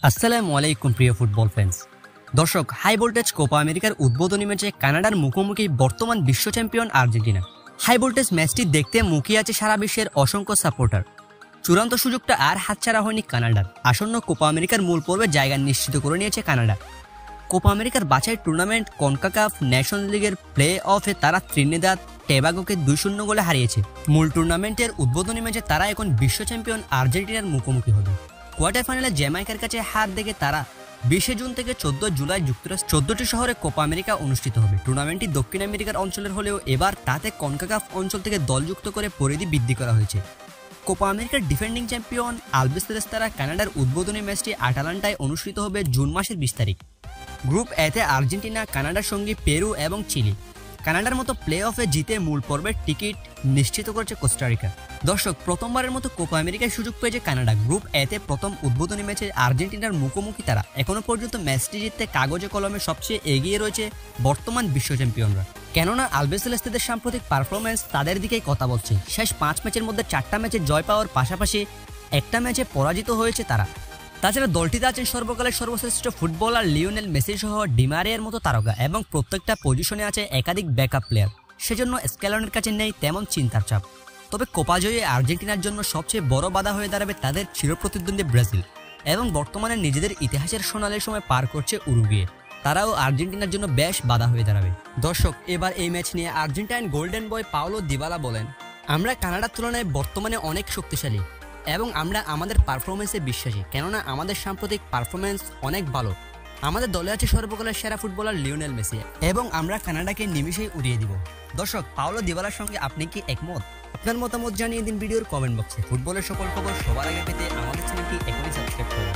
আসসালামু আলাইকুম প্রিয় ফুটবল ফ্যান্স। দর্শক, হাই ভোল্টেজ কোপা আমেরিকার উদ্বোধনী ম্যাচে কানাডার মুখোমুখি বর্তমান বিশ্ব চ্যাম্পিয়ন আর্জেন্টিনা। হাই ভোল্টেজ ম্যাচটি দেখতে মুখিয়ে আছে সারা বিশ্বের অসংখ্য সাপোর্টার। চূড়ান্ত সুযোগটা আর হাতছাড়া হয়নি কানাডার। আসন্ন কোপা আমেরিকার মূল পর্বে জায়গা নিশ্চিত করে নিয়েছে কানাডা। কোপা আমেরিকার বাছাই টুর্নামেন্ট কনকাকাফ নেশনস লিগের প্লে অফে তারা ত্রিনিদাদ টোবাগোকে 2-0 গোলে হারিয়েছে। মূল টুর্নামেন্টের উদ্বোধনী ম্যাচে তারা এখন বিশ্ব চ্যাম্পিয়ন আর্জেন্টিনার মুখোমুখি হবে। কোয়ার্টার ফাইনালে জ্যামাইকার কাছে হার দেখে তারা 20 জুন থেকে 14 জুলাই যুক্তরাষ্ট্র 14টি শহরে কোপা আমেরিকা অনুষ্ঠিত হবে। টুর্নামেন্টটি দক্ষিণ আমেরিকার অঞ্চলের হলেও এবার তাতে কনকাকাফ অঞ্চল থেকে দলযুক্ত করে পরিধি বৃদ্ধি করা হয়েছে। কোপা আমেরিকার ডিফেন্ডিং চ্যাম্পিয়ন আলবিসেলেস্তারা কানাডার উদ্বোধনী ম্যাচটি আটালান্টায় অনুষ্ঠিত হবে জুন মাসের 20 তারিখ। গ্রুপ এতে আর্জেন্টিনা, কানাডার সঙ্গী পেরু এবং চিলি। কানাডার মতো প্লে অফে জিতে মূল পর্বের টিকিট নিশ্চিত করেছে কোস্টারিকা। দর্শক, প্রথমবারের মতো কোপা আমেরিকায় সুযোগ পেয়েছে কানাডা। গ্রুপ এতে প্রথম উদ্বোধনী ম্যাচে আর্জেন্টিনার মুখোমুখি তারা। এখনো পর্যন্ত ম্যাচটি জিততে কাগজে কলমে সবচেয়ে এগিয়ে রয়েছে বর্তমান বিশ্ব চ্যাম্পিয়নরা। কেননা আলবিসেলেস্তাদের সাম্প্রতিক পারফরমেন্স তাদের দিকেই কথা বলছে। শেষ 5 ম্যাচের মধ্যে 4টা ম্যাচে জয় পাওয়ার পাশাপাশি একটা ম্যাচে পরাজিত হয়েছে তারা। তাছাড়া দলটিতে আছেন সর্বকালের সর্বশ্রেষ্ঠ ফুটবলার লিওনেল মেসি সহ ডিমারিয়ার মতো তারকা এবং প্রত্যেকটা পজিশনে আছে একাধিক ব্যাকআপ প্লেয়ার। সেজন্য স্ক্যালনের কাছে নেই তেমন চিন্তার চাপ। তবে কোপা জয়ে আর্জেন্টিনার জন্য সবচেয়ে বড় বাধা হয়ে দাঁড়াবে তাদের চিরপ্রতিদ্বন্দ্বী ব্রাজিল এবং বর্তমানে নিজেদের ইতিহাসের সোনালী সময় পার করছে উরুগুয়ে। তারাও আর্জেন্টিনার জন্য বেশ বাধা হয়ে দাঁড়াবে। দর্শক, এবার এই ম্যাচ নিয়ে Argentine golden boy Paulo Dybala বলেন, আমরা কানাডার তুলনায় বর্তমানে অনেক শক্তিশালী এবং আমরা আমাদের পারফরমেন্সে বিশ্বাসী। কেননা আমাদের সাম্প্রতিক পারফরমেন্স অনেক ভালো। আমাদের দলে আছে সর্বকালের সেরা ফুটবলার লিওনেল মেসি এবং আমরা কানাডাকে নিমিশেই উড়িয়ে দিব। দর্শক, পাওলো দিবালার সঙ্গে আপনি কি একমত? আপনার মতামত জানিয়ে দিন ভিডিওর কমেন্ট বক্সে। ফুটবলের সকল খবর সবার আগে পেতে আমাদের চ্যানেলটি এখনই সাবস্ক্রাইব করুন।